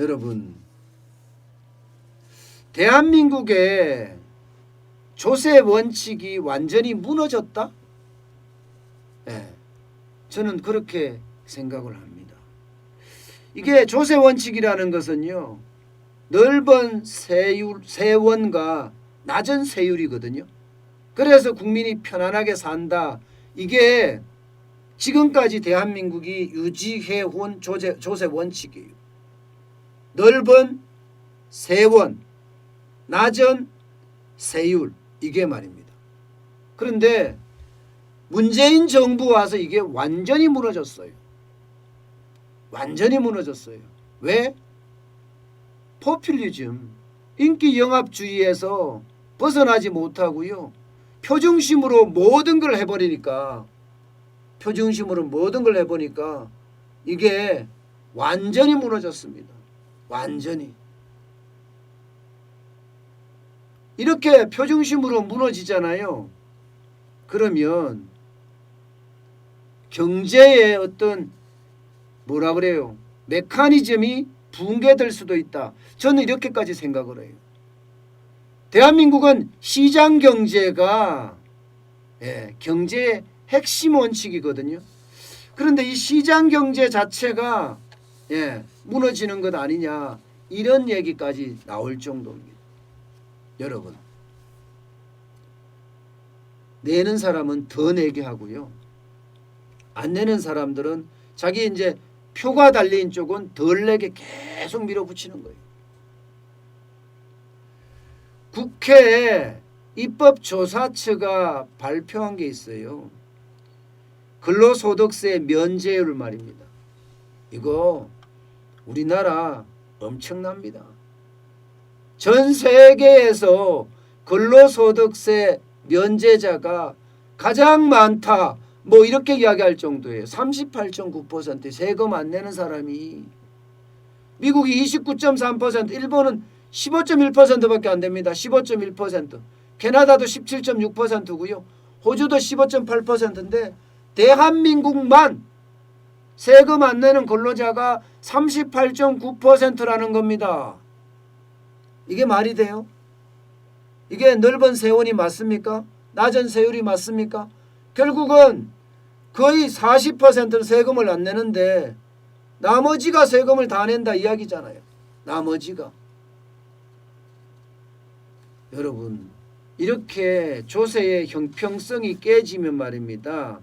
여러분, 대한민국의 조세 원칙이 완전히 무너졌다? 네, 저는 그렇게 생각을 합니다. 이게 조세 원칙이라는 것은요, 넓은 세원과 낮은 세율이거든요. 그래서 국민이 편안하게 산다. 이게 지금까지 대한민국이 유지해온 조세 원칙이에요. 넓은 세원, 낮은 세율, 이게 말입니다. 그런데 문재인 정부 와서 이게 완전히 무너졌어요. 완전히 무너졌어요. 왜? 포퓰리즘, 인기 영합주의에서 벗어나지 못하고요. 표중심으로 모든 걸 해버리니까, 이게 완전히 무너졌습니다. 완전히. 이렇게 표중심으로 무너지잖아요. 그러면 경제의 어떤 뭐라 그래요? 메커니즘이 붕괴될 수도 있다. 저는 이렇게까지 생각을 해요. 대한민국은 시장 경제가 경제의 핵심 원칙이거든요. 그런데 이 시장 경제 자체가 무너지는 것 아니냐, 이런 얘기까지 나올 정도입니다. 여러분, 내는 사람은 더 내게 하고요, 안 내는 사람들은 자기 이제 표가 달린 쪽은 덜 내게 계속 밀어붙이는 거예요. 국회 입법조사처가 발표한 게 있어요. 근로소득세 면제율 말입니다. 이거 우리나라 엄청납니다. 전 세계에서 근로소득세 면제자가 가장 많다, 뭐 이렇게 이야기할 정도예요. 38.9% 세금 안 내는 사람이. 미국이 29.3%, 일본은 15.1%밖에 안 됩니다. 15.1%. 캐나다도 17.6%고요. 호주도 15.8%인데 대한민국만 세금 안 내는 근로자가 38.9%라는 겁니다. 이게 말이 돼요? 이게 넓은 세원이 맞습니까? 낮은 세율이 맞습니까? 결국은 거의 40%는 세금을 안 내는데 나머지가 세금을 다 낸다 이야기잖아요. 나머지가. 여러분, 이렇게 조세의 형평성이 깨지면 말입니다,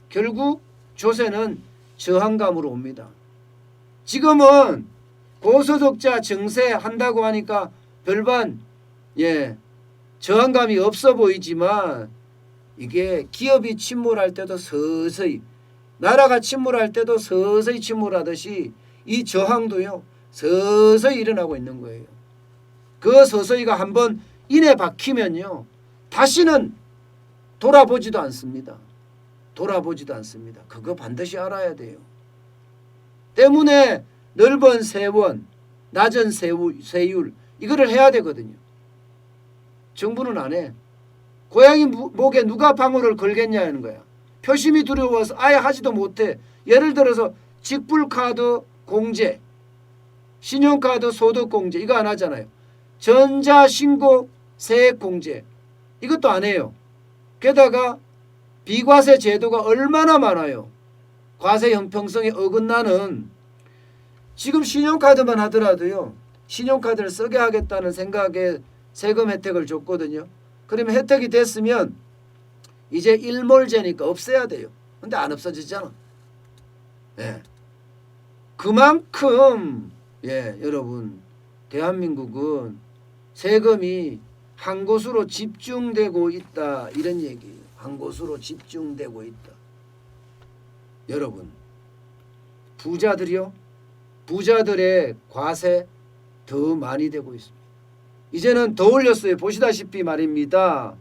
결국 조세는 저항감으로 옵니다. 지금은 고소득자 증세한다고 하니까 별반 저항감이 없어 보이지만, 이게 기업이 침몰할 때도 서서히, 나라가 침몰할 때도 서서히 침몰하듯이 이 저항도요 서서히 일어나고 있는 거예요. 그 서서히가 한번 인에 박히면요 다시는 돌아보지도 않습니다. 그거 반드시 알아야 돼요. 때문에 넓은 세원, 낮은 세율, 이거를 해야 되거든요. 정부는 안 해. 고양이 목에 누가 방울을 걸겠냐는 거야. 표심이 두려워서 아예 하지도 못해. 예를 들어서 직불카드 공제, 신용카드 소득 공제, 이거 안 하잖아요. 전자신고 세액 공제, 이것도 안 해요. 게다가 비과세 제도가 얼마나 많아요. 과세 형평성에 어긋나는. 지금 신용카드만 하더라도요, 신용카드를 쓰게 하겠다는 생각에 세금 혜택을 줬거든요. 그러면 혜택이 됐으면 이제 일몰제니까 없애야 돼요. 근데 안 없어지잖아. 그만큼 여러분, 대한민국은 세금이 한 곳으로 집중되고 있다, 이런 얘기예요. 한 곳으로 집중되고 있다. 여러분, 부자들의 과세 더 많이 되고 있습니다. 이제는 더 올렸어요. 보시다시피 말입니다.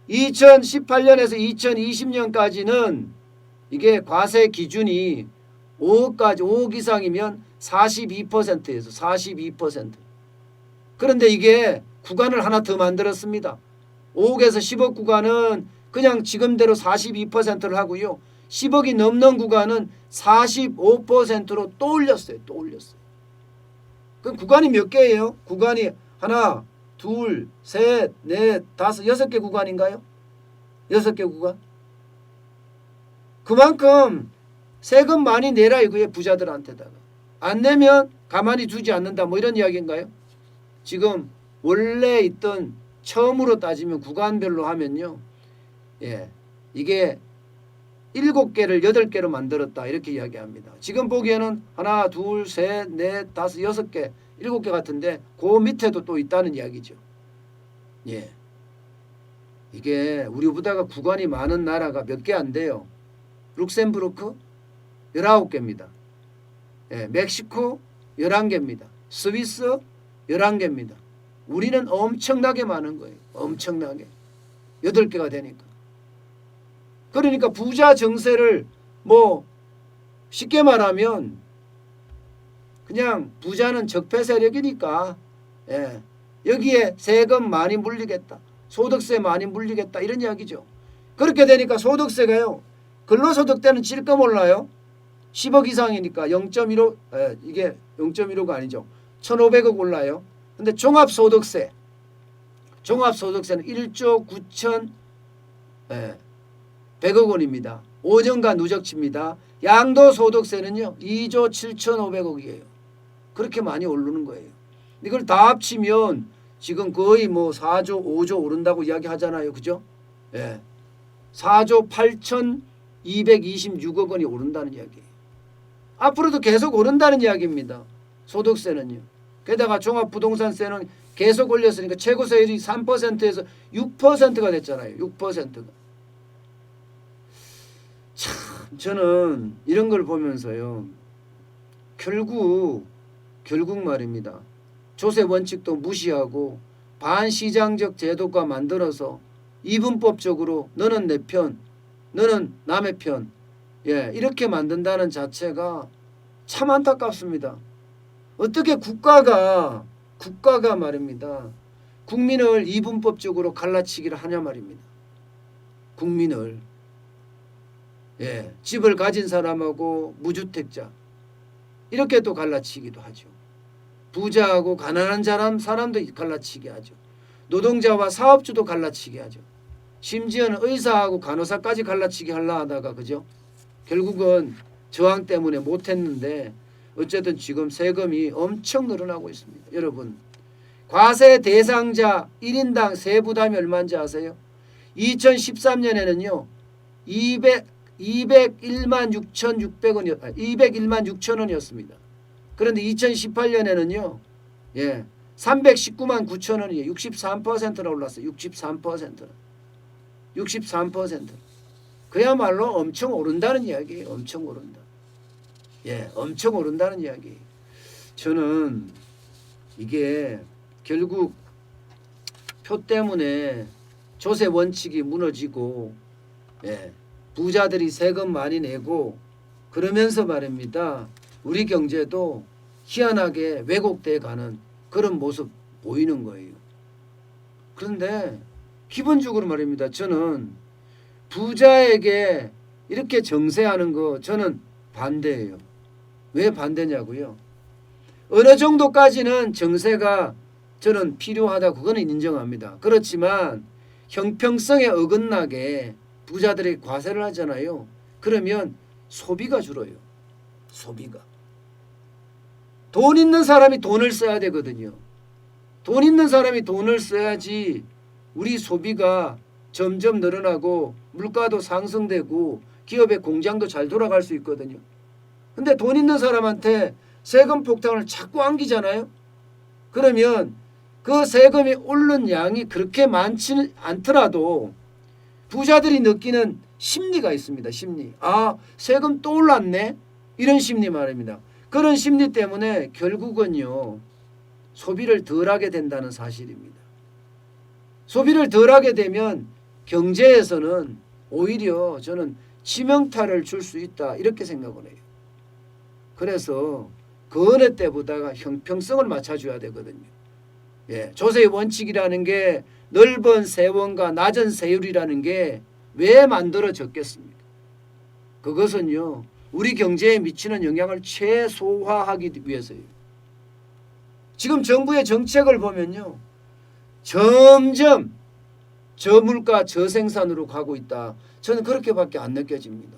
2018년에서 2020년까지는 이게 과세 기준이 5억 이상이면 42%에서 42%. 그런데 이게 구간을 하나 더 만들었습니다. 5억에서 10억 구간은 그냥 지금대로 42%를 하고요. 10억이 넘는 구간은 45%로 또 올렸어요. 그럼 구간이 몇 개예요? 구간이 하나, 둘, 셋, 넷, 다섯, 6개 구간인가요? 6개 구간. 그만큼 세금 많이 내라 이거예요. 부자들한테다가. 안 내면 가만히 두지 않는다. 뭐 이런 이야기인가요? 지금 원래 있던 처음으로 따지면 구간별로 하면요. 예, 이게 7개를 8개로 만들었다 이렇게 이야기합니다. 지금 보기에는 하나, 둘, 셋, 넷, 다섯, 6개, 7개 같은데 그 밑에도 또 있다는 이야기죠. 예, 이게 우리보다가 구간이 많은 나라가 몇 개 안 돼요. 룩셈부르크 19개입니다. 예, 멕시코 11개입니다. 스위스 11개입니다. 우리는 엄청나게 많은 거예요. 엄청나게. 8개가 되니까. 그러니까 부자 정세를 뭐 쉽게 말하면 그냥 부자는 적폐 세력이니까 예, 여기에 세금 많이 물리겠다. 소득세 많이 물리겠다. 이런 이야기죠. 그렇게 되니까 소득세가요. 근로소득 때는 찔끔 올라요. 10억 이상이니까 0.15 이게 0.15가 아니죠. 1,500억 올라요. 근데 종합소득세는 1조 9천 100억 원입니다. 5년간 누적치입니다. 양도소득세는요 2조 7,500억이에요. 그렇게 많이 오르는 거예요. 이걸 다 합치면 지금 거의 뭐 4조 5조 오른다고 이야기하잖아요. 그죠? 예. 4조 8,226억 원이 오른다는 이야기예요. 앞으로도 계속 오른다는 이야기입니다. 소득세는요. 게다가 종합부동산세는 계속 올렸으니까 최고세율이 3%에서 6%가 됐잖아요. 6%가. 참 저는 이런 걸 보면서요. 결국 말입니다. 조세 원칙도 무시하고 반시장적 제도가 만들어서 이분법적으로 너는 내 편, 너는 남의 편 예, 이렇게 만든다는 자체가 참 안타깝습니다. 어떻게 국가가 말입니다. 국민을 이분법적으로 갈라치기를 하냐 말입니다. 국민을 예, 집을 가진 사람하고 무주택자 이렇게 또 갈라치기도 하죠. 부자하고 가난한 사람도 갈라치기 하죠. 노동자와 사업주도 갈라치기 하죠. 심지어는 의사하고 간호사까지 갈라치기 하려 하다가 그죠? 결국은 저항 때문에 못했는데 어쨌든 지금 세금이 엄청 늘어나고 있습니다. 여러분 과세 대상자 1인당 세부담이 얼마인지 아세요? 2013년에는요 201만 6,600원이었 201만 6천 원이었습니다. 그런데 2018년에는요 예, 319만 9천 원이에요. 63%나 올랐어요. 63%. 그야말로 엄청 오른다는 이야기예요. 엄청 오른다. 예, 엄청 오른다는 이야기예요. 저는 이게 결국 표 때문에 조세 원칙이 무너지고 예, 부자들이 세금 많이 내고 그러면서 말입니다. 우리 경제도 희한하게 왜곡돼 가는 그런 모습 보이는 거예요. 그런데 기본적으로 말입니다. 저는 부자에게 이렇게 정세하는 거 저는 반대예요. 왜 반대냐고요? 어느 정도까지는 정세가 저는 필요하다 그거는 인정합니다. 그렇지만 형평성에 어긋나게 부자들이 과세를 하잖아요. 그러면 소비가 줄어요. 소비가. 돈 있는 사람이 돈을 써야 되거든요. 돈 있는 사람이 돈을 써야지 우리 소비가 점점 늘어나고 물가도 상승되고 기업의 공장도 잘 돌아갈 수 있거든요. 근데 돈 있는 사람한테 세금 폭탄을 자꾸 안기잖아요. 그러면 그 세금이 오른 양이 그렇게 많지는 않더라도 부자들이 느끼는 심리가 있습니다. 심리. 아, 세금 또 올랐네? 이런 심리 말입니다. 그런 심리 때문에 결국은요. 소비를 덜하게 된다는 사실입니다. 소비를 덜하게 되면 경제에서는 오히려 저는 치명타를 줄 수 있다 이렇게 생각을 해요. 그래서 그 어느 때보다가 형평성을 맞춰줘야 되거든요. 예, 조세의 원칙이라는 게 넓은 세원과 낮은 세율이라는 게 왜 만들어졌겠습니까? 그것은요. 우리 경제에 미치는 영향을 최소화하기 위해서예요. 지금 정부의 정책을 보면요. 점점 저물가 저생산으로 가고 있다. 저는 그렇게밖에 안 느껴집니다.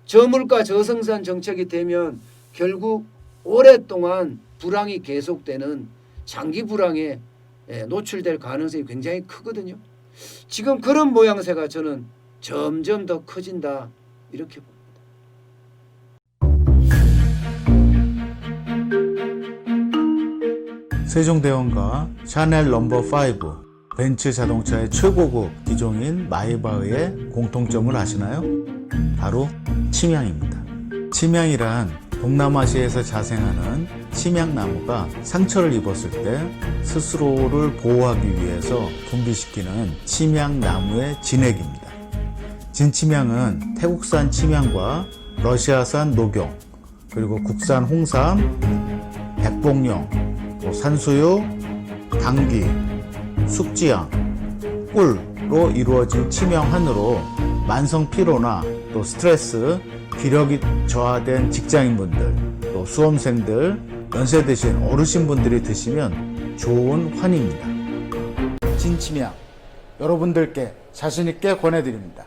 저물가 저생산 정책이 되면 결국 오랫동안 불황이 계속되는 장기 불황에 노출될 가능성이 굉장히 크거든요. 지금 그런 모양새가 저는 점점 더 커진다 이렇게 봅니다. 세종대왕과 샤넬 넘버5 벤츠 자동차의 최고급 기종인 마이바흐의 공통점을 아시나요? 바로 침향입니다. 침향이란 동남아시아에서 자생하는 침향나무가 상처를 입었을 때 스스로를 보호하기 위해서 분비시키는 침향나무의 진액입니다. 진침향은 태국산 침향과 러시아산 녹용, 그리고 국산 홍삼, 백봉령, 산수유, 당귀, 숙지향, 꿀로 이루어진 침향환으로 만성 피로나 또 스트레스, 기력이 저하된 직장인분들, 또 수험생들, 연세 드신 어르신분들이 드시면 좋은 환입니다. 진침향 여러분들께 자신있게 권해드립니다.